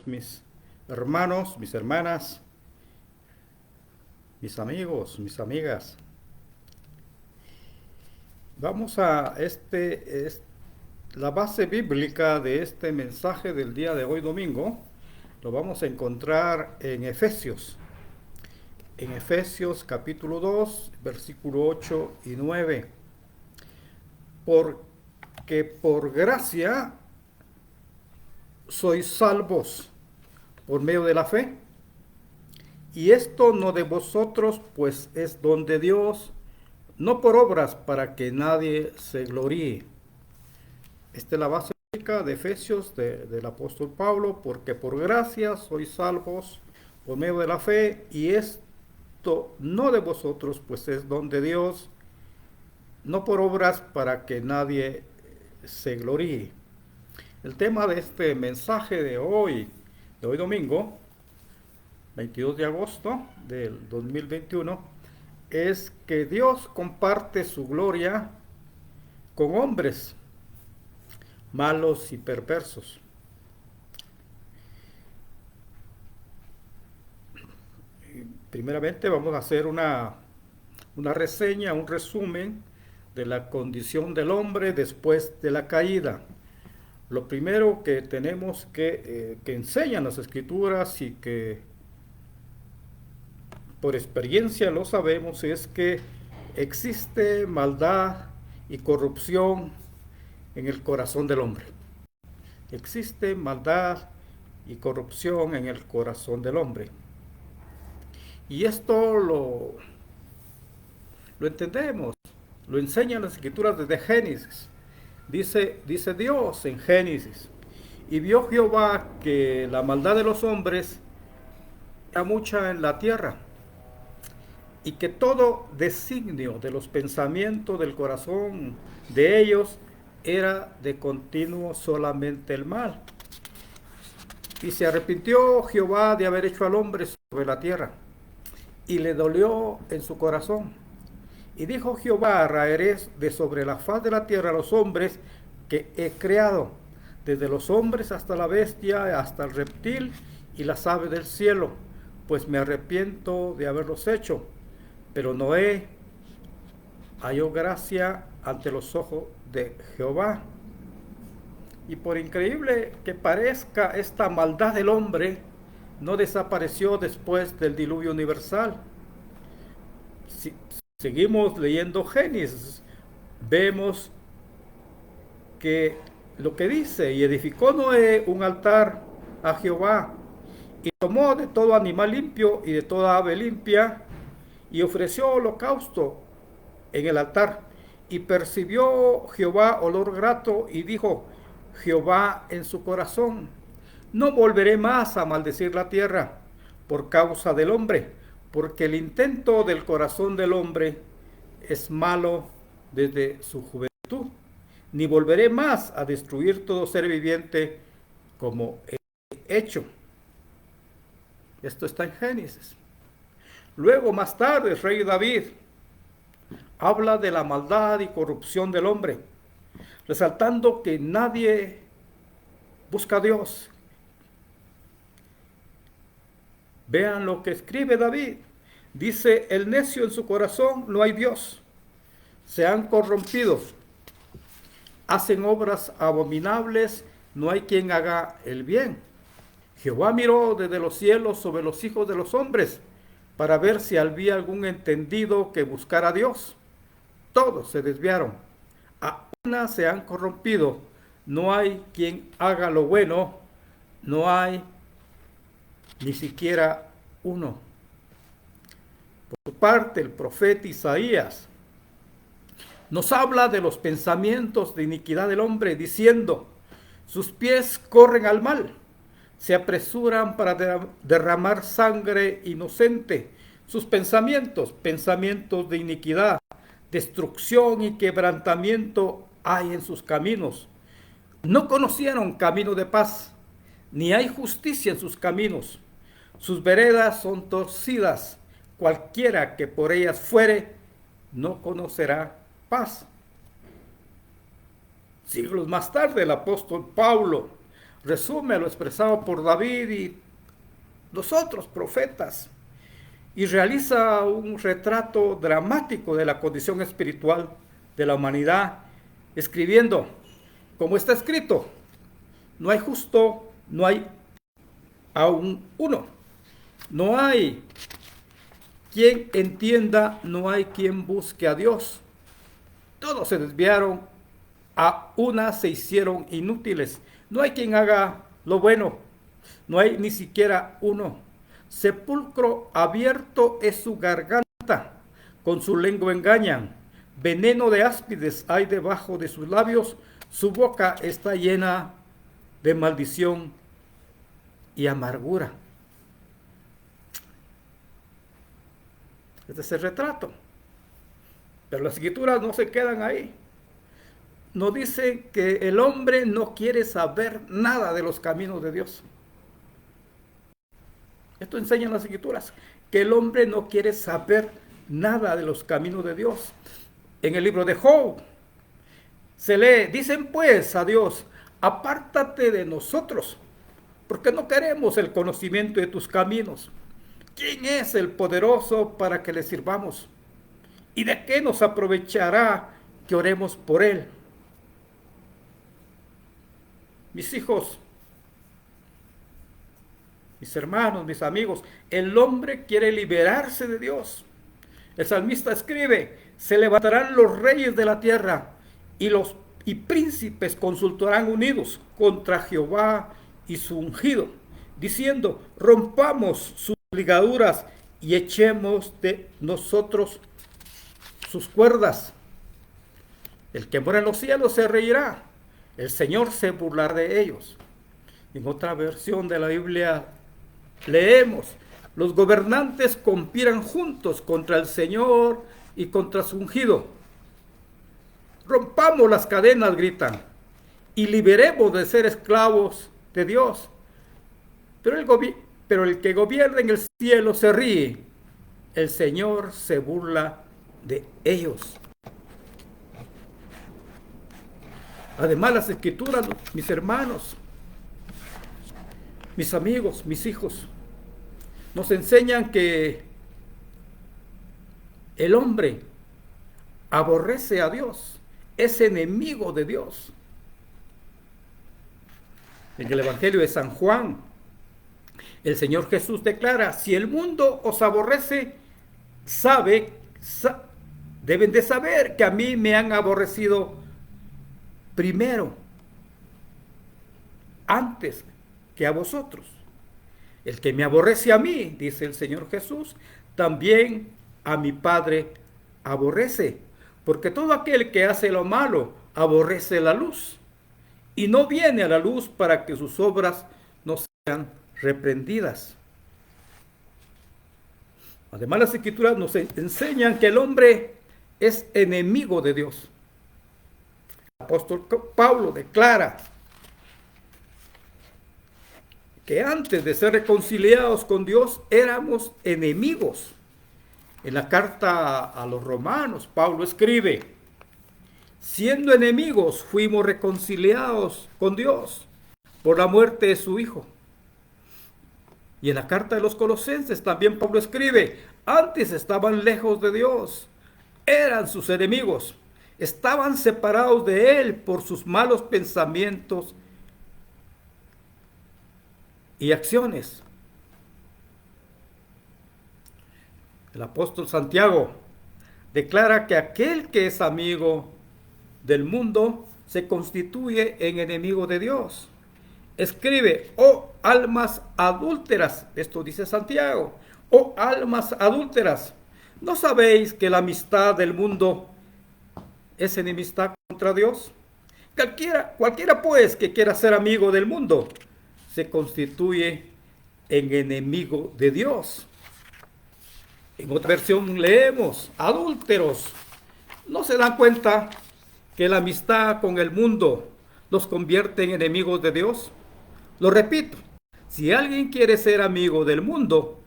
Mis hermanos, mis hermanas, mis amigos, mis amigas. Vamos a la base bíblica de este mensaje del día de hoy domingo. Lo vamos a encontrar en Efesios capítulo 2, versículo 8 y 9. Porque por gracia sois salvos por medio de la fe. Y esto no de vosotros, pues es don de Dios, no por obras para que nadie se gloríe. Esta es la base bíblica de Efesios del apóstol Pablo, porque por gracia sois salvos por medio de la fe, y esto no de vosotros, pues es don de Dios, no por obras para que nadie se gloríe. El tema de este mensaje de hoy domingo, 22 de agosto del 2021, es que Dios comparte su gloria con hombres malos y perversos. Primeramente vamos a hacer una reseña, un resumen de la condición del hombre después de la caída. Lo primero que tenemos que enseñan las escrituras y que por experiencia lo sabemos, es que existe maldad y corrupción en el corazón del hombre. Existe maldad y corrupción en el corazón del hombre. Y esto lo entendemos, lo enseñan las escrituras desde Génesis. Dice Dios en Génesis: y vio Jehová que la maldad de los hombres era mucha en la tierra, y que todo designio de los pensamientos del corazón de ellos era de continuo solamente el mal. Y se arrepintió Jehová de haber hecho al hombre sobre la tierra, y le dolió en su corazón. Y dijo Jehová: raeré de sobre la faz de la tierra a los hombres que he creado, desde los hombres hasta la bestia, hasta el reptil y las aves del cielo, pues me arrepiento de haberlos hecho. Pero Noé halló gracia ante los ojos de Jehová. Y por increíble que parezca, esta maldad del hombre no desapareció después del diluvio universal. Si seguimos leyendo Génesis, vemos que lo que dice: y edificó Noé un altar a Jehová, y tomó de todo animal limpio y de toda ave limpia, y ofreció holocausto en el altar. Y percibió Jehová olor grato, y dijo Jehová en su corazón: no volveré más a maldecir la tierra por causa del hombre, porque el intento del corazón del hombre es malo desde su juventud. Ni volveré más a destruir todo ser viviente como he hecho. Esto está en Génesis. Luego, más tarde, el rey David habla de la maldad y corrupción del hombre, resaltando que nadie busca a Dios. Vean lo que escribe David. Dice: el necio en su corazón no hay Dios. Se han corrompido. Hacen obras abominables. No hay quien haga el bien. Jehová miró desde los cielos sobre los hijos de los hombres para ver si había algún entendido que buscara a Dios. Todos se desviaron. A una se han corrompido. No hay quien haga lo bueno. No hay ni siquiera uno. Por su parte, el profeta Isaías nos habla de los pensamientos de iniquidad del hombre, diciendo: sus pies corren al mal, se apresuran para derramar sangre inocente. Sus pensamientos, pensamientos de iniquidad, destrucción y quebrantamiento hay en sus caminos. No conocieron camino de paz, ni hay justicia en sus caminos. Sus veredas son torcidas, cualquiera que por ellas fuere no conocerá paz. Siglos más tarde, el apóstol Pablo resume lo expresado por David y los otros profetas y realiza un retrato dramático de la condición espiritual de la humanidad, escribiendo, como está escrito, no hay justo, no hay aún uno, no hay quien entienda, no hay quien busque a Dios. Todos se desviaron, a una se hicieron inútiles. No hay quien haga lo bueno, no hay ni siquiera uno. Sepulcro abierto es su garganta, con su lengua engañan. Veneno de áspides hay debajo de sus labios, su boca está llena de maldición y amargura. Este es el retrato. Pero las escrituras no se quedan ahí. Nos dice que el hombre no quiere saber nada de los caminos de Dios. Esto enseñan las escrituras, que el hombre no quiere saber nada de los caminos de Dios. En el libro de Job se lee, dicen pues a Dios, apártate de nosotros, porque no queremos el conocimiento de tus caminos. ¿Quién es el poderoso para que le sirvamos? ¿Y de qué nos aprovechará que oremos por él? Mis hijos, mis hermanos, mis amigos, el hombre quiere liberarse de Dios. El salmista escribe, se levantarán los reyes de la tierra y príncipes consultarán unidos contra Jehová y su ungido, diciendo, rompamos sus ligaduras y echemos de nosotros sus cuerdas. El que mora en los cielos se reirá, el Señor se burlará de ellos. En otra versión de la Biblia leemos, los gobernantes conspiran juntos contra el Señor y contra su ungido. Rompamos las cadenas, gritan, y liberemos de ser esclavos de Dios. Pero el que gobierna en el cielo se ríe, el Señor se burla de ellos. Además, las escrituras, mis hermanos, mis amigos, mis hijos, nos enseñan que el hombre aborrece a Dios, es enemigo de Dios. En el Evangelio de San Juan, el Señor Jesús declara, si el mundo os aborrece, deben de saber que a mí me han aborrecido primero, antes que a vosotros. El que me aborrece a mí, dice el Señor Jesús, también a mi Padre aborrece, porque todo aquel que hace lo malo aborrece la luz y no viene a la luz para que sus obras no sean reprendidas. Además, las escrituras nos enseñan que el hombre es enemigo de Dios. El apóstol Pablo declara que antes de ser reconciliados con Dios éramos enemigos. En la carta a los romanos, Pablo escribe, siendo enemigos fuimos reconciliados con Dios por la muerte de su Hijo. Y en la carta de los Colosenses también Pablo escribe, antes estaban lejos de Dios, eran sus enemigos, estaban separados de Él por sus malos pensamientos y acciones. El apóstol Santiago declara que aquel que es amigo del mundo se constituye en enemigo de Dios. Escribe, oh almas adúlteras, esto dice Santiago, oh almas adúlteras, ¿no sabéis que la amistad del mundo es enemistad contra Dios? Cualquiera pues que quiera ser amigo del mundo se constituye en enemigo de Dios. En otra versión leemos, adúlteros, ¿no se dan cuenta que la amistad con el mundo los convierte en enemigos de Dios? Lo repito, si alguien quiere ser amigo del mundo,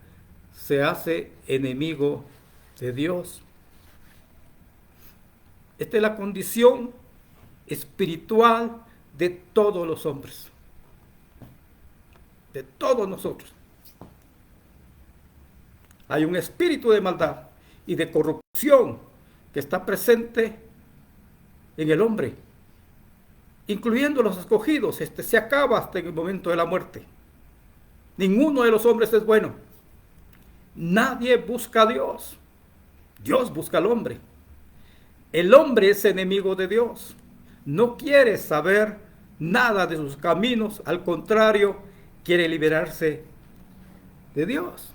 se hace enemigo de Dios. Esta es la condición espiritual de todos los hombres. de todos nosotros. Hay un espíritu de maldad y de corrupción que está presente en el hombre, incluyendo los escogidos. Este se acaba hasta en el momento de la muerte. Ninguno de los hombres es bueno. Nadie busca a Dios. Dios busca al hombre. El hombre es enemigo de Dios. No quiere saber nada de sus caminos. Al contrario, quiere liberarse de Dios.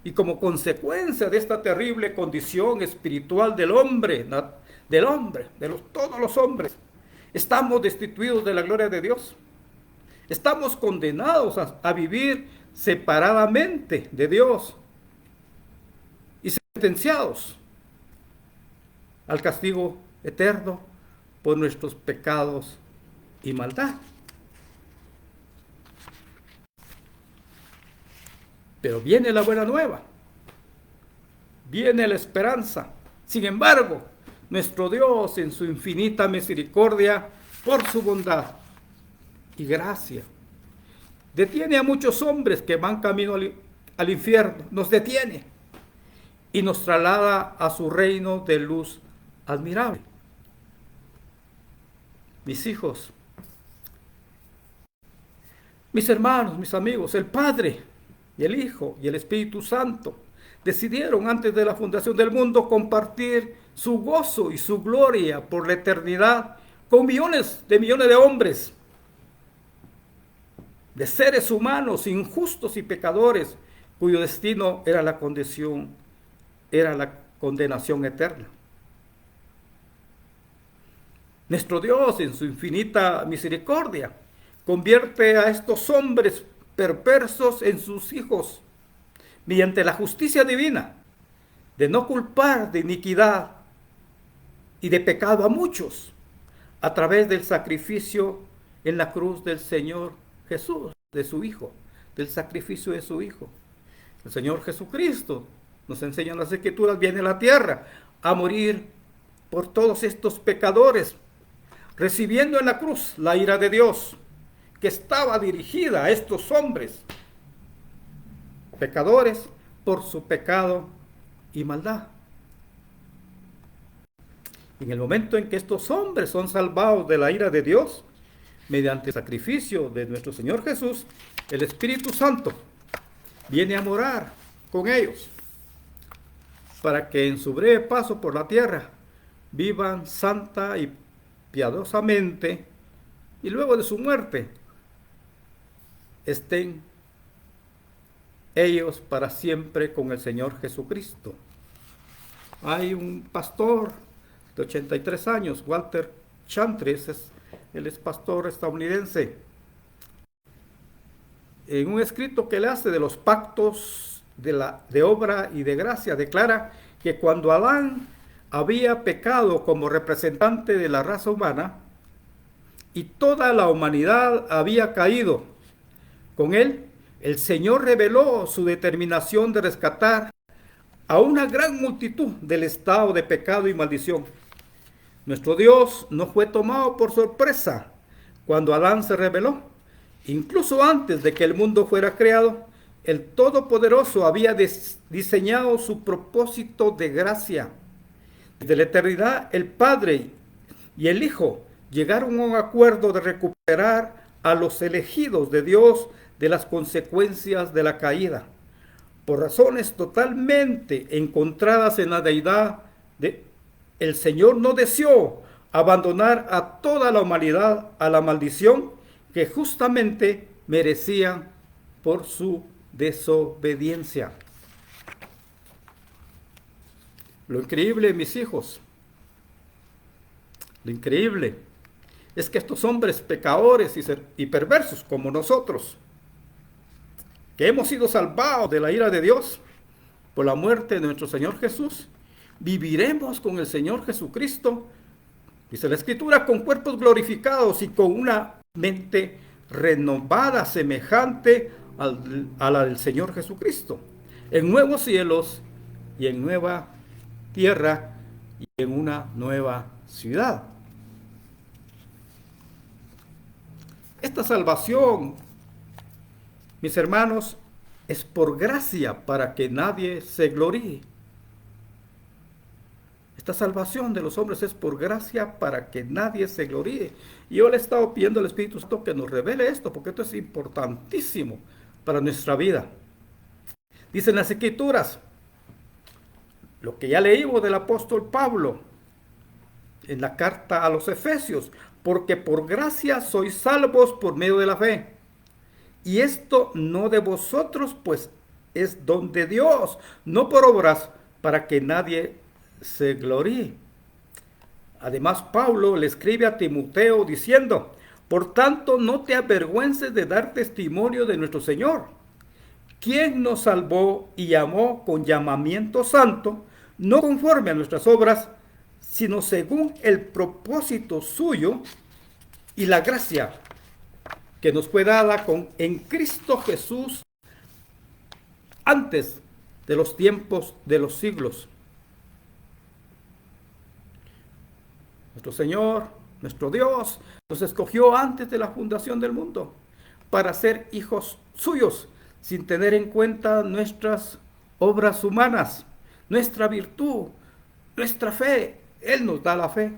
Y como consecuencia de esta terrible condición espiritual del hombre, todos los hombres, estamos destituidos de la gloria de Dios. Estamos condenados a vivir separadamente de Dios y sentenciados al castigo eterno por nuestros pecados y maldad. Pero viene la buena nueva, viene la esperanza. Sin embargo, nuestro Dios en su infinita misericordia, por su bondad y gracia, detiene a muchos hombres que van camino al infierno, nos detiene y nos traslada a su reino de luz admirable. Mis hijos, mis hermanos, mis amigos, el Padre y el Hijo y el Espíritu Santo decidieron antes de la fundación del mundo compartir su gozo y su gloria por la eternidad con millones de hombres, de seres humanos injustos y pecadores, cuyo destino era la condenación eterna. Nuestro Dios, en su infinita misericordia, convierte a estos hombres perversos en sus hijos, mediante la justicia divina, de no culpar de iniquidad y de pecado a muchos, a través del sacrificio en la cruz del Señor Jesús, de su Hijo, del sacrificio de su Hijo. El Señor Jesucristo, nos enseñan las Escrituras, viene a la tierra a morir por todos estos pecadores, recibiendo en la cruz la ira de Dios, que estaba dirigida a estos hombres pecadores por su pecado y maldad. En el momento en que estos hombres son salvados de la ira de Dios, mediante el sacrificio de nuestro Señor Jesús, el Espíritu Santo viene a morar con ellos, para que en su breve paso por la tierra vivan santa y piadosamente, y luego de su muerte estén ellos para siempre con el Señor Jesucristo. Hay un pastor de 83 años, Walter Chantris, él es pastor estadounidense. En un escrito que le hace de los pactos de obra y de gracia, declara que cuando Adán había pecado como representante de la raza humana y toda la humanidad había caído con él, el Señor reveló su determinación de rescatar a una gran multitud del estado de pecado y maldición. Nuestro Dios no fue tomado por sorpresa cuando Adán se rebeló. Incluso antes de que el mundo fuera creado, el Todopoderoso había diseñado su propósito de gracia. Desde la eternidad, el Padre y el Hijo llegaron a un acuerdo de recuperar a los elegidos de Dios de las consecuencias de la caída. Por razones totalmente encontradas en la deidad, el Señor no deseó abandonar a toda la humanidad a la maldición que justamente merecían por su desobediencia. Lo increíble, mis hijos, lo increíble es que estos hombres pecadores y perversos como nosotros, que hemos sido salvados de la ira de Dios por la muerte de nuestro Señor Jesús, viviremos con el Señor Jesucristo, dice la Escritura, con cuerpos glorificados y con una mente renovada semejante a la del Señor Jesucristo, en nuevos cielos y en nueva tierra y en una nueva ciudad. Esta salvación mis hermanos, es por gracia para que nadie se gloríe. Esta salvación de los hombres es por gracia para que nadie se gloríe. Y yo le he estado pidiendo al Espíritu Santo que nos revele esto, porque esto es importantísimo para nuestra vida. Dicen las Escrituras, lo que ya leímos del apóstol Pablo en la carta a los Efesios, porque por gracia sois salvos por medio de la fe. Y esto no de vosotros, pues es don de Dios, no por obras, para que nadie se gloríe. Además, Pablo le escribe a Timoteo diciendo, por tanto, no te avergüences de dar testimonio de nuestro Señor, quien nos salvó y llamó con llamamiento santo, no conforme a nuestras obras, sino según el propósito suyo y la gracia que nos fue dada en Cristo Jesús antes de los tiempos de los siglos. Nuestro Señor, nuestro Dios, nos escogió antes de la fundación del mundo para ser hijos suyos, sin tener en cuenta nuestras obras humanas, nuestra virtud, nuestra fe. Él nos da la fe.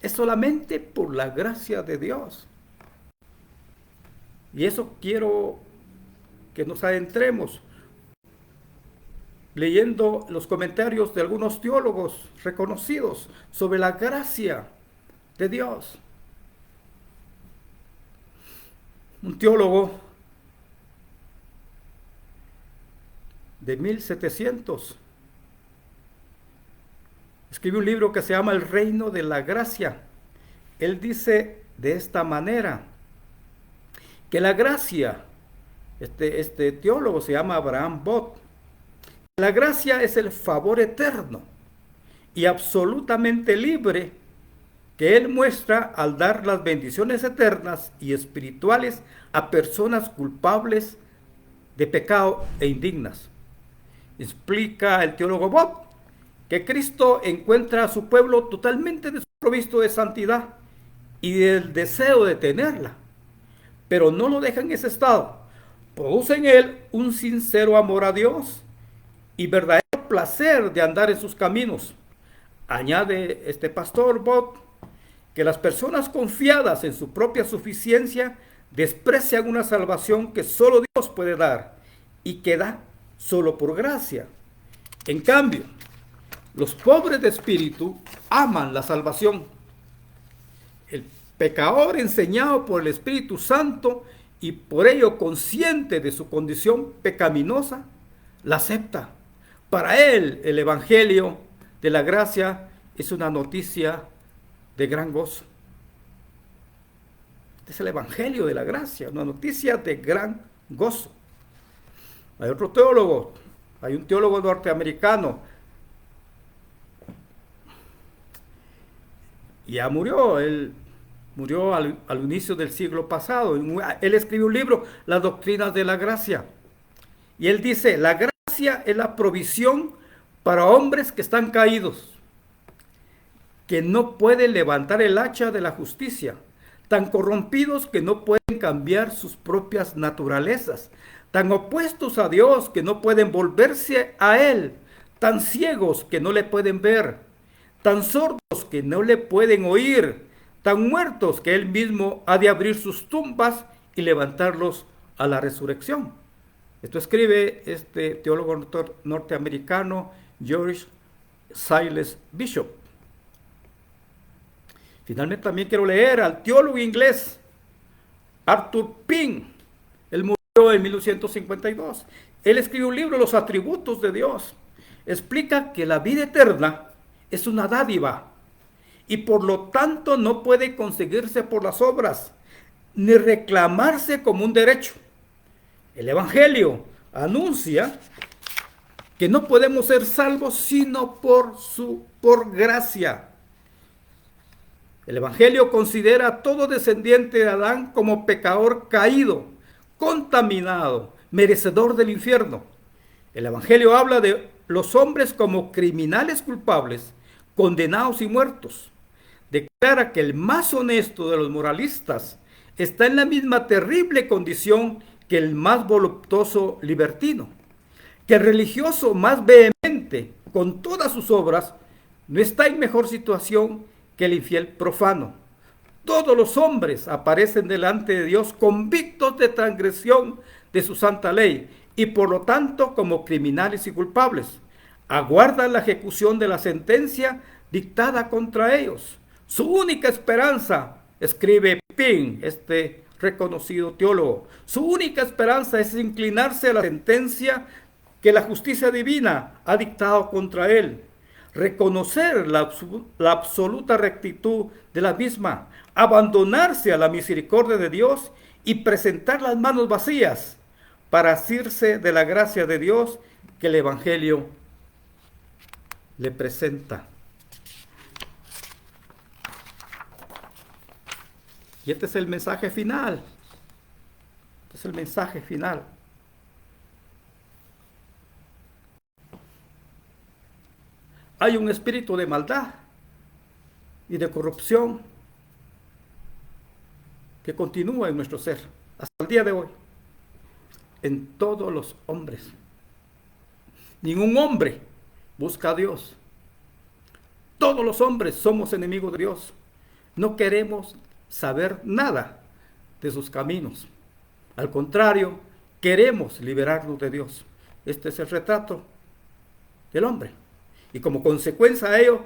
Es solamente por la gracia de Dios. Y eso quiero que nos adentremos leyendo los comentarios de algunos teólogos reconocidos sobre la gracia de Dios. Un teólogo de 1700 escribió un libro que se llama El Reino de la Gracia. Él dice de esta manera, que la gracia, este teólogo se llama Abraham Bott, la gracia es el favor eterno y absolutamente libre que Él muestra al dar las bendiciones eternas y espirituales a personas culpables de pecado e indignas. Explica el teólogo Bott que Cristo encuentra a su pueblo totalmente desprovisto de santidad y del deseo de tenerla, pero no lo deja en ese estado. Produce en él un sincero amor a Dios y verdadero placer de andar en sus caminos. Añade este pastor Bott que las personas confiadas en su propia suficiencia desprecian una salvación que solo Dios puede dar y que da solo por gracia. En cambio, los pobres de espíritu aman la salvación. El pecador enseñado por el Espíritu Santo y por ello consciente de su condición pecaminosa, la acepta. Para él, el Evangelio de la gracia es una noticia de gran gozo. Este es el Evangelio de la gracia, una noticia de gran gozo. Hay otro teólogo, hay un teólogo norteamericano, ya murió, él murió al inicio del siglo pasado. Él escribió un libro, Las Doctrinas de la Gracia, y él dice, la gracia es la provisión para hombres que están caídos, que no pueden levantar el hacha de la justicia, tan corrompidos que no pueden cambiar sus propias naturalezas, tan opuestos a Dios que no pueden volverse a Él, tan ciegos que no le pueden ver, tan sordos que no le pueden oír, tan muertos que Él mismo ha de abrir sus tumbas y levantarlos a la resurrección. Esto escribe este teólogo norteamericano George Silas Bishop. Finalmente también quiero leer al teólogo inglés Arthur Pym. Él murió en 1952. Él escribió un libro, Los atributos de Dios. Explica que la vida eterna es una dádiva y por lo tanto no puede conseguirse por las obras ni reclamarse como un derecho. El Evangelio anuncia que no podemos ser salvos sino por gracia. El Evangelio considera a todo descendiente de Adán como pecador caído, contaminado, merecedor del infierno. El Evangelio habla de los hombres como criminales culpables, condenados y muertos. Declara que el más honesto de los moralistas está en la misma terrible condición que el más voluptuoso libertino, que el religioso más vehemente, con todas sus obras, no está en mejor situación que el infiel profano. Todos los hombres aparecen delante de Dios convictos de transgresión de su santa ley y por lo tanto como criminales y culpables. Aguardan la ejecución de la sentencia dictada contra ellos. Su única esperanza, escribe Pin, este reconocido teólogo, su única esperanza es inclinarse a la sentencia que la justicia divina ha dictado contra él, reconocer la absoluta rectitud de la misma, abandonarse a la misericordia de Dios y presentar las manos vacías para asirse de la gracia de Dios que el Evangelio le presenta. Y este es el mensaje final. Este es el mensaje final. Hay un espíritu de maldad y de corrupción que continúa en nuestro ser hasta el día de hoy, en todos los hombres. Ningún hombre busca a Dios. Todos los hombres somos enemigos de Dios. No queremos saber nada de sus caminos. Al contrario, queremos liberarnos de Dios. Este es el retrato del hombre. Y como consecuencia de ello,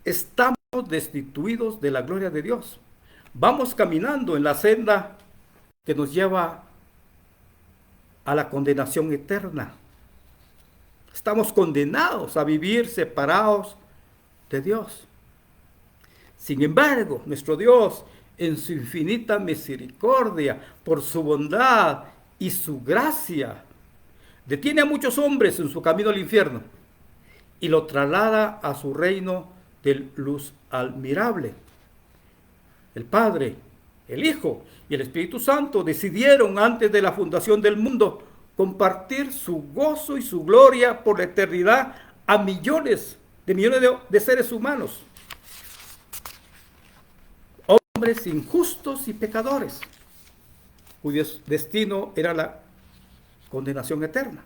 estamos destituidos de la gloria de Dios. Vamos caminando en la senda que nos lleva a la condenación eterna. Estamos condenados a vivir separados de Dios. Sin embargo, nuestro Dios, en su infinita misericordia, por su bondad y su gracia, detiene a muchos hombres en su camino al infierno y lo traslada a su reino de luz admirable. El Padre, el Hijo y el Espíritu Santo decidieron antes de la fundación del mundo compartir su gozo y su gloria por la eternidad a millones de seres humanos, hombres injustos y pecadores, cuyo destino era la condenación eterna.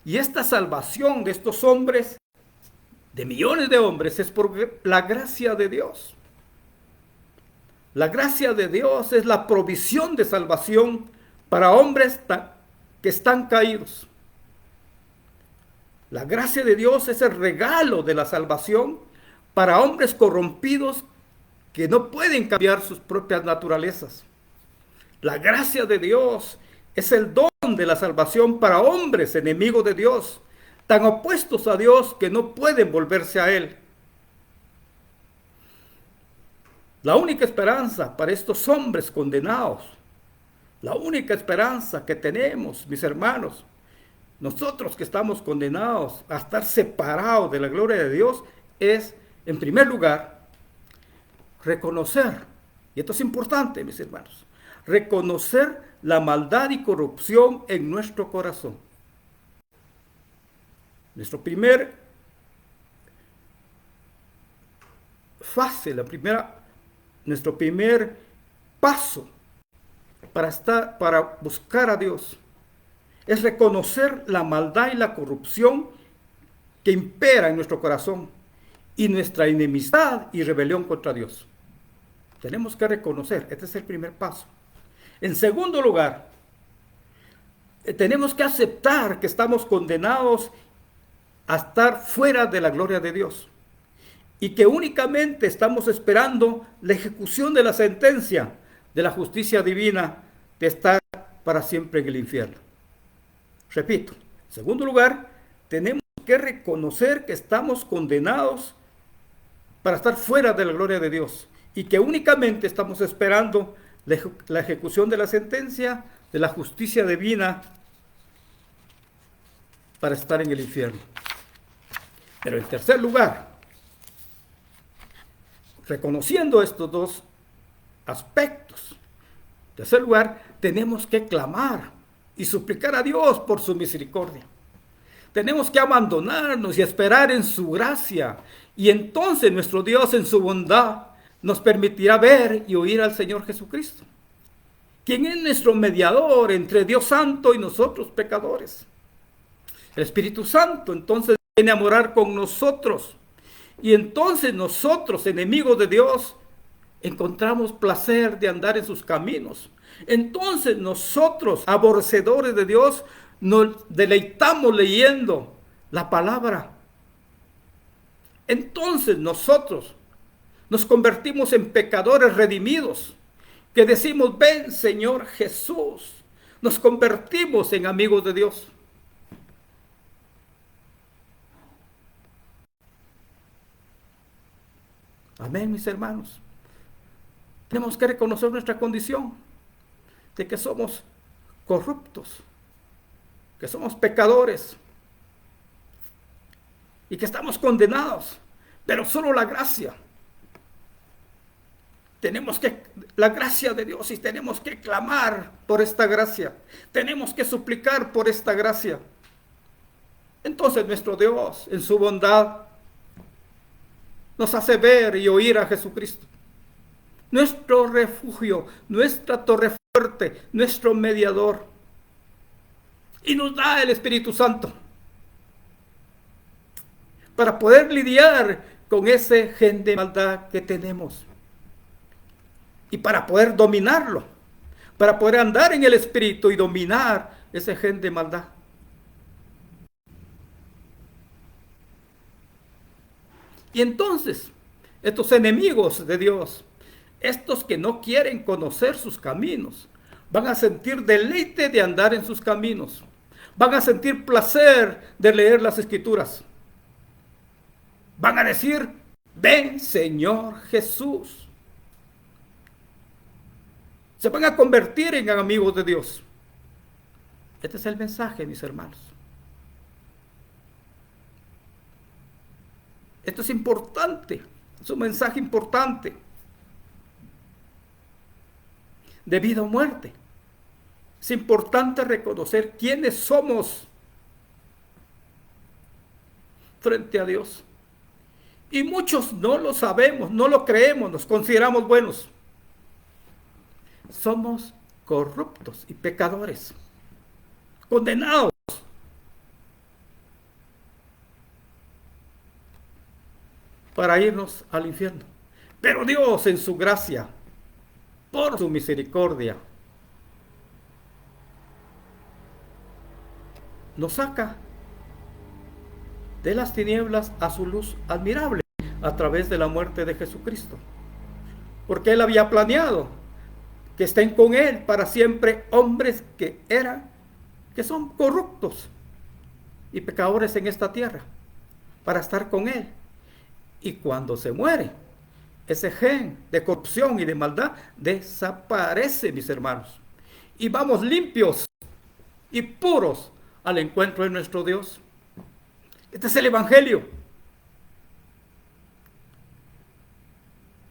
Y esta salvación de estos hombres, de millones de hombres, es por la gracia de Dios. La gracia de Dios es la provisión de salvación para hombres que están caídos. La gracia de Dios es el regalo de la salvación para hombres corrompidos que no pueden cambiar sus propias naturalezas. La gracia de Dios es el don de la salvación para hombres enemigos de Dios, tan opuestos a Dios que no pueden volverse a Él. La única esperanza para estos hombres condenados, la única esperanza que tenemos, mis hermanos, nosotros que estamos condenados a estar separados de la gloria de Dios, es, en primer lugar, reconocer, y esto es importante, mis hermanos, reconocer la maldad y corrupción en nuestro corazón. Nuestro primer fase, nuestro primer paso para buscar a Dios es reconocer la maldad y la corrupción que impera en nuestro corazón y nuestra enemistad y rebelión contra Dios. Tenemos que reconocer, este es el primer paso. En segundo lugar, tenemos que aceptar que estamos condenados a estar fuera de la gloria de Dios y que únicamente estamos esperando la ejecución de la sentencia de la justicia divina de estar para siempre en el infierno. Repito, en segundo lugar, tenemos que reconocer que estamos condenados para estar fuera de la gloria de Dios y que únicamente estamos esperando la ejecución de la sentencia de la justicia divina para estar en el infierno. Pero en tercer lugar, reconociendo estos dos aspectos, en tercer lugar, tenemos que clamar y suplicar a Dios por su misericordia. Tenemos que abandonarnos y esperar en su gracia, y entonces nuestro Dios en su bondad nos permitirá ver y oír al Señor Jesucristo. ¿Quién es nuestro mediador entre Dios Santo y nosotros pecadores? El Espíritu Santo entonces viene a morar con nosotros. Y entonces nosotros, enemigos de Dios, encontramos placer de andar en sus caminos. Entonces nosotros, aborrecedores de Dios, nos deleitamos leyendo la palabra. Entonces nosotros nos convertimos en pecadores redimidos, que decimos, ven Señor Jesús. Nos convertimos en amigos de Dios. Amén, mis hermanos. Tenemos que reconocer nuestra condición de que somos corruptos, que somos pecadores y que estamos condenados, pero solo la gracia. Tenemos que, la gracia de Dios, y tenemos que clamar por esta gracia. Tenemos que suplicar por esta gracia. Entonces nuestro Dios, en su bondad, nos hace ver y oír a Jesucristo. Nuestro refugio, nuestra torre fuerte, nuestro mediador. Y nos da el Espíritu Santo para poder lidiar con ese gen de maldad que tenemos. Y para poder dominarlo, para poder andar en el Espíritu y dominar ese gen de maldad. Y entonces, estos enemigos de Dios, estos que no quieren conocer sus caminos, van a sentir deleite de andar en sus caminos. Van a sentir placer de leer las Escrituras. Van a decir, ven Señor Jesús. Se van a convertir en amigos de Dios. Este es el mensaje, mis hermanos. Esto es importante, es un mensaje importante. De vida o muerte. Es importante reconocer quiénes somos frente a Dios. Y muchos no lo sabemos, no lo creemos, nos consideramos buenos. Somos corruptos y pecadores, condenados. Para irnos al infierno. Pero Dios en su gracia, por su misericordia, nos saca de las tinieblas a su luz admirable a través de la muerte de Jesucristo. Porque Él había planeado que estén con Él para siempre hombres que son corruptos y pecadores en esta tierra, para estar con Él. Y cuando se muere, ese gen de corrupción y de maldad desaparece, mis hermanos. Y vamos limpios y puros al encuentro de nuestro Dios. Este es el Evangelio.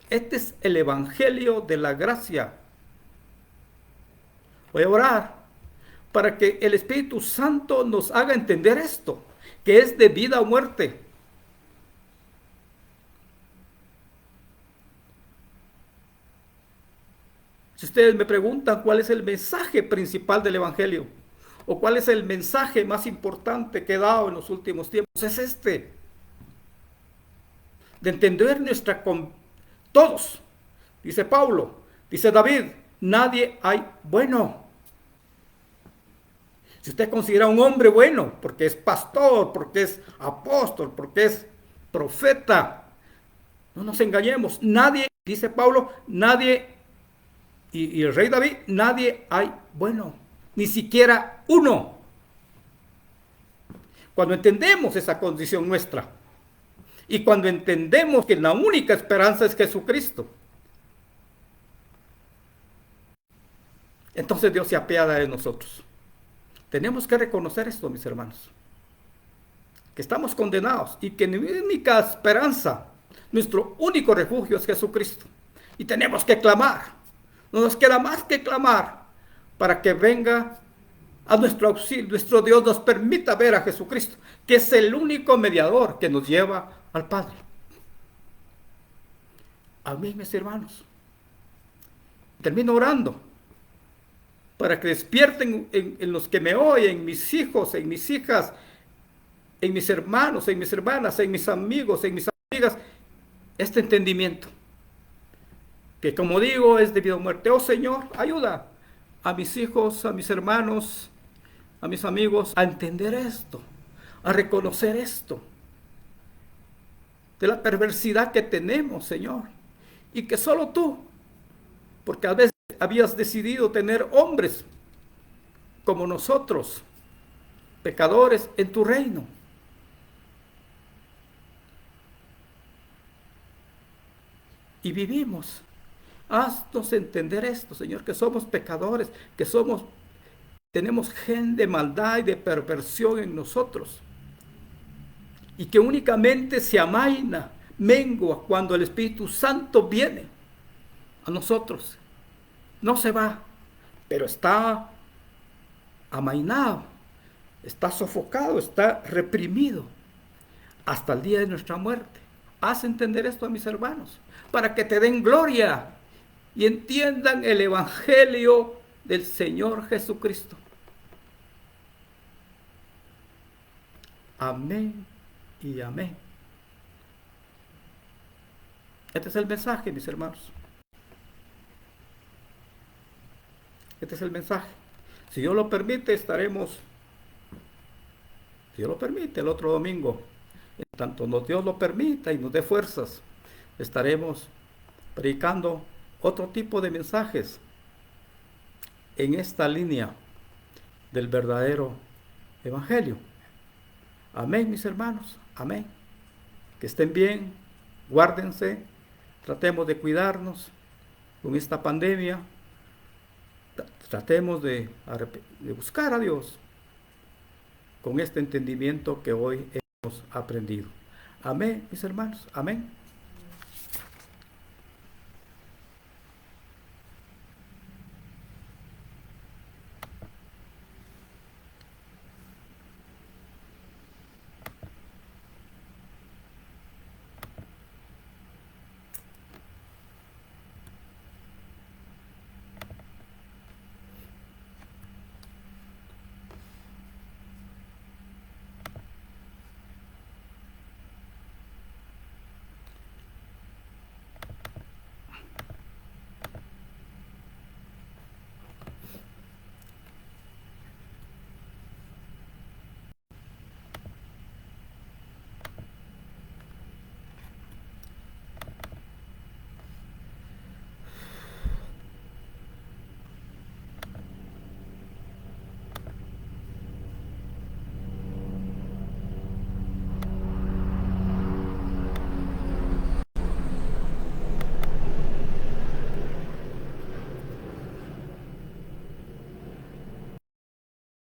Este es el Evangelio de la gracia. Voy a orar para que el Espíritu Santo nos haga entender esto, que es de vida o muerte. Si ustedes me preguntan cuál es el mensaje principal del Evangelio, o cuál es el mensaje más importante que he dado en los últimos tiempos, es este. De entender todos, dice Pablo, dice David, nadie hay bueno. Si usted considera un hombre bueno, porque es pastor, porque es apóstol, porque es profeta, no nos engañemos, nadie, dice Pablo, nadie, y el rey David, nadie hay bueno, ni siquiera uno. Cuando entendemos esa condición nuestra, y cuando entendemos que la única esperanza es Jesucristo, entonces Dios se apiada de nosotros. Tenemos que reconocer esto, mis hermanos, que estamos condenados y que nuestra única esperanza, nuestro único refugio es Jesucristo. Y tenemos que clamar, no nos queda más que clamar para que venga a nuestro auxilio, nuestro Dios nos permita ver a Jesucristo, que es el único mediador que nos lleva al Padre. Amén, mis hermanos. Termino orando para que despierten en los que me oyen, mis hijos, en mis hijas, en mis hermanos, en mis hermanas, en mis amigos, en mis amigas, este entendimiento, que como digo es de vida o muerte. Oh Señor, ayuda a mis hijos, a mis hermanos, a mis amigos a entender esto, a reconocer esto, de la perversidad que tenemos, Señor, y que solo tú, porque a veces habías decidido tener hombres como nosotros, pecadores, en tu reino. Y vivimos. Haznos entender esto, Señor, que somos pecadores, que tenemos gen de maldad y de perversión en nosotros. Y que únicamente se amaina, mengua cuando el Espíritu Santo viene a nosotros. No se va, pero está amainado, está sofocado, está reprimido hasta el día de nuestra muerte. Haz entender esto a mis hermanos, para que te den gloria y entiendan el Evangelio del Señor Jesucristo. Amén y amén. Este es el mensaje, mis hermanos. Este es el mensaje. Si Dios lo permite, estaremos, si Dios lo permite, el otro domingo, en tanto Dios lo permita y nos dé fuerzas, estaremos predicando otro tipo de mensajes en esta línea del verdadero Evangelio. Amén, mis hermanos. Amén. Que estén bien, guárdense, tratemos de cuidarnos con esta pandemia. Tratemos de buscar a Dios con este entendimiento que hoy hemos aprendido. Amén, mis hermanos. Amén.